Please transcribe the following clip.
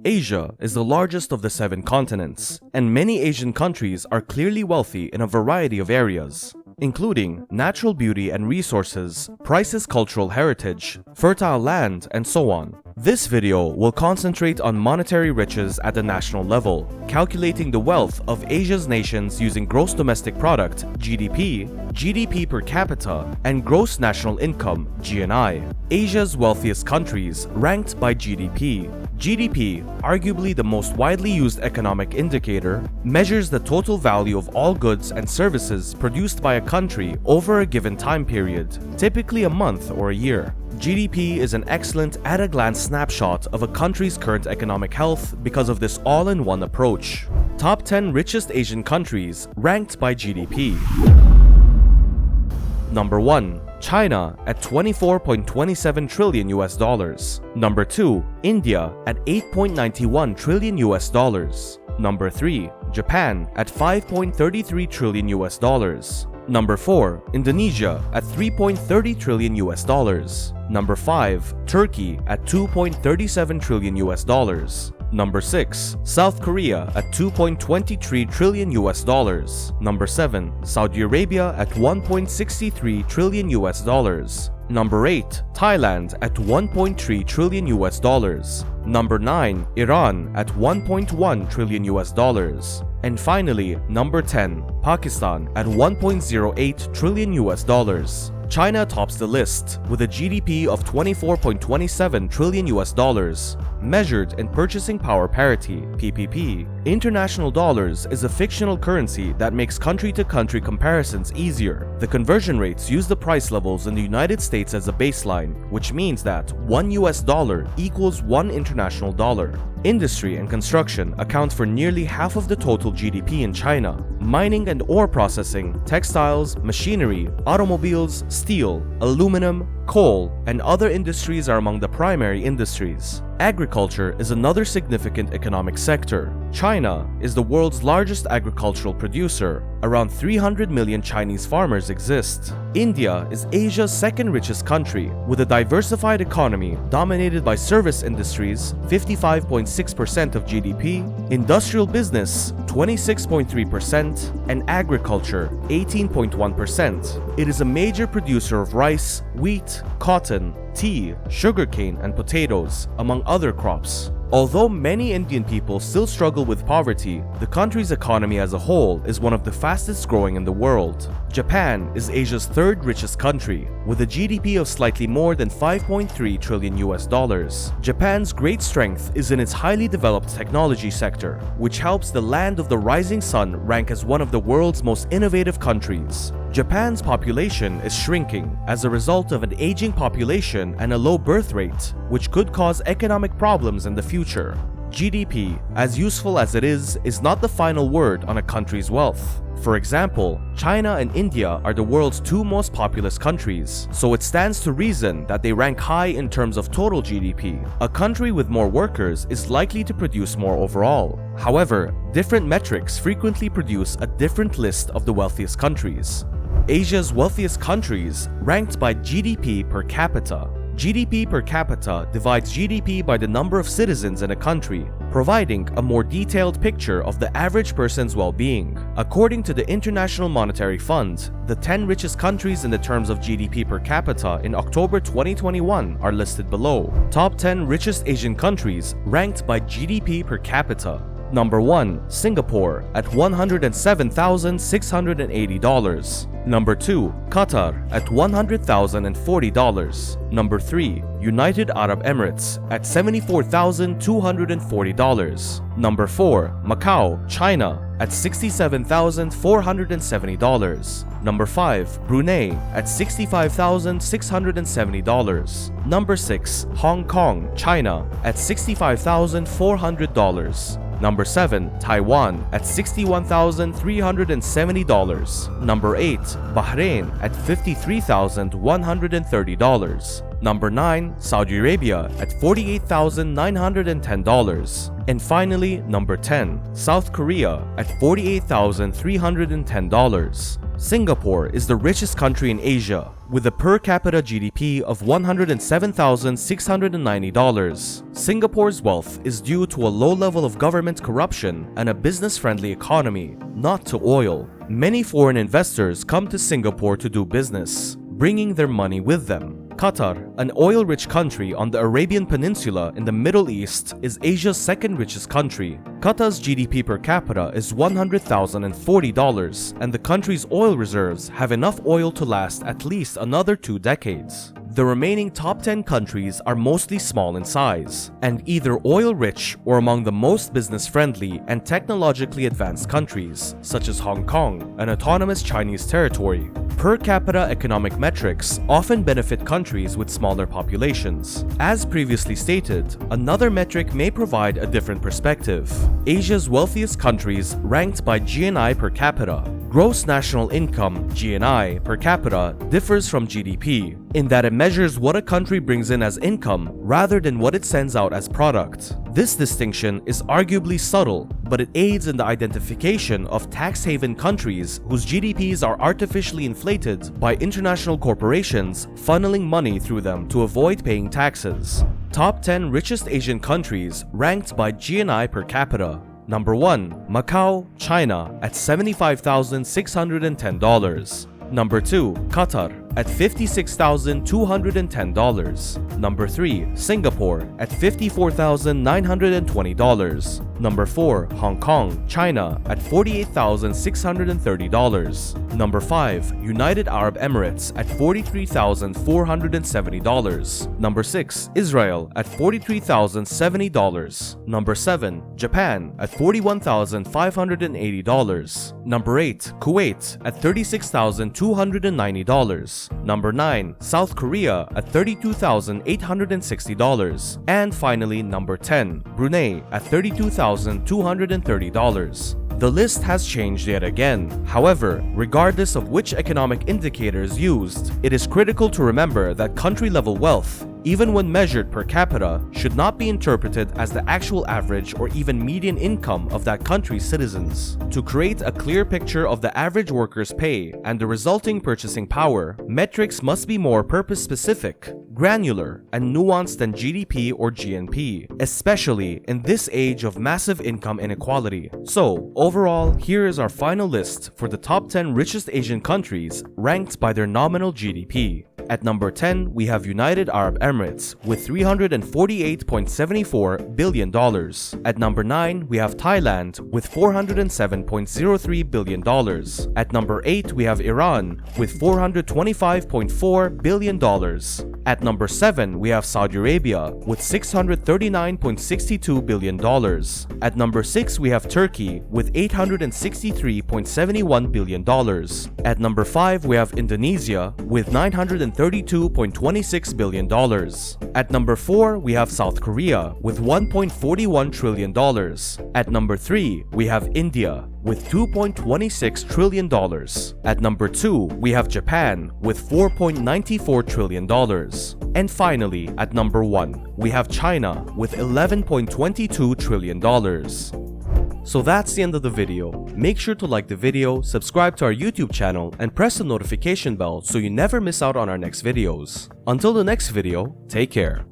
Asia is the largest of the 7 continents, and many Asian countries are clearly wealthy in a variety of areas, including natural beauty and resources, priceless cultural heritage, fertile land, and so on. This video will concentrate on monetary riches at the national level, calculating the wealth of Asia's nations using gross domestic product (GDP), GDP per capita, and gross national income (GNI). Asia's wealthiest countries ranked by GDP. GDP, arguably the most widely used economic indicator, measures the total value of all goods and services produced by a country over a given time period, typically a month or a year. GDP is an excellent at-a-glance snapshot of a country's current economic health because of this all-in-one approach. Top 10 richest Asian countries ranked by GDP. Number 1. China at $24.27 trillion US dollars. Number 2. India at $8.91 trillion US dollars. Number 3. Japan at $5.33 trillion US dollars. Number 4. Indonesia at $3.30 trillion US dollars. Number 5. Turkey at $2.37 trillion US dollars. Number 6. South Korea at $2.23 trillion US dollars. Number 7. Saudi Arabia at $1.63 trillion US dollars. Number 8. Thailand at $1.3 trillion US dollars. Number 9. Iran at $1.1 trillion US dollars. And finally, number 10. Pakistan at $1.08 trillion US dollars. China tops the list with a GDP of $24.27 trillion US dollars, measured in purchasing power parity (PPP). International dollars is a fictional currency that makes country-to-country comparisons easier. The conversion rates use the price levels in the United States as a baseline, which means that $1 US equals 1 international dollar. Industry and construction account for nearly half of the total GDP in China. Mining and ore processing, textiles, machinery, automobiles, steel, aluminum, coal, and other industries are among the primary industries. Agriculture is another significant economic sector. China is the world's largest agricultural producer. Around 300 million Chinese farmers exist. India is Asia's second richest country, with a diversified economy dominated by service industries, 55.6% of GDP, industrial business, 26.3%, and agriculture, 18.1%. It is a major producer of rice, wheat, cotton, tea, sugarcane, and potatoes, among other crops. Although many Indian people still struggle with poverty, the country's economy as a whole is one of the fastest growing in the world. Japan is Asia's third richest country, with a GDP of slightly more than $5.3 trillion US dollars. Japan's great strength is in its highly developed technology sector, which helps the land of the rising sun rank as one of the world's most innovative countries. Japan's population is shrinking as a result of an aging population and a low birth rate, which could cause economic problems in the future. GDP, as useful as it is not the final word on a country's wealth. For example, China and India are the world's 2 most populous countries, so it stands to reason that they rank high in terms of total GDP. A country with more workers is likely to produce more overall. However, different metrics frequently produce a different list of the wealthiest countries. Asia's wealthiest countries ranked by GDP per capita. GDP per capita divides GDP by the number of citizens in a country, providing a more detailed picture of the average person's well-being. According to the International Monetary Fund, the 10 richest countries in the terms of GDP per capita in October 2021 are listed below. Top 10 richest Asian countries ranked by GDP per capita. Number 1. Singapore at $107,680. Number 2. Qatar at $100,040. Number 3. United Arab Emirates at $74,240. Number 4. Macau, China at $67,470. Number 5. Brunei at $65,670. Number 6. Hong Kong, China at $65,400. Number 7. Taiwan at $61,370. Number 8. Bahrain at $53,130. Number 9, Saudi Arabia at $48,910. And finally, number 10, South Korea at $48,310. Singapore is the richest country in Asia, with a per capita GDP of $107,690. Singapore's wealth is due to a low level of government corruption and a business-friendly economy, not to oil. Many foreign investors come to Singapore to do business, bringing their money with them. Qatar, an oil-rich country on the Arabian Peninsula in the Middle East, is Asia's second richest country. Qatar's GDP per capita is $100,040, and the country's oil reserves have enough oil to last at least another 2 decades. The remaining top 10 countries are mostly small in size, and either oil-rich or among the most business-friendly and technologically advanced countries, such as Hong Kong, an autonomous Chinese territory. Per capita economic metrics often benefit countries with smaller populations. As previously stated, another metric may provide a different perspective. Asia's wealthiest countries ranked by GNI per capita. Gross national income, GNI, per capita differs from GDP in that it measures what a country brings in as income rather than what it sends out as product. This distinction is arguably subtle, but it aids in the identification of tax haven countries whose GDPs are artificially inflated by international corporations funneling money through them to avoid paying taxes. Top 10 richest Asian countries ranked by GNI per capita. Number 1, Macau, China at $75,610. Number 2, Qatar at $56,210. Number 3, Singapore at $54,920. Number 4, Hong Kong, China at $48,630. Number 5, United Arab Emirates at $43,470. Number 6, Israel at $43,070. Number 7, Japan at $41,580. Number 8, Kuwait at $36,290. Number 9, South Korea at $32,860. And finally, number 10, Brunei at $32,230. The list has changed yet again. However, regardless of which economic indicator is used, it is critical to remember that country-level wealth, even when measured per capita, should not be interpreted as the actual average or even median income of that country's citizens. To create a clear picture of the average worker's pay and the resulting purchasing power, metrics must be more purpose-specific, granular, and nuanced than GDP or GNP, especially in this age of massive income inequality. So, overall, here is our final list for the top 10 richest Asian countries ranked by their nominal GDP. At number 10, we have United Arab Emirates with $348.74 billion. At number 9, we have Thailand with $407.03 billion. At number 8, we have Iran with $425.4 billion. At number 7, we have Saudi Arabia with $639.62 billion. At number 6, we have Turkey with $863.71 billion. At number 5, we have Indonesia with $932.26 billion. At number 4, we have South Korea with $1.41 trillion. At number 3, we have India with $2.26 trillion. At number 2, we have Japan with $4.94 trillion. And finally, at number 1, we have China with $11.22 trillion. So that's the end of the video. Make sure to like the video, subscribe to our YouTube channel, and press the notification bell so you never miss out on our next videos. Until the next video, take care.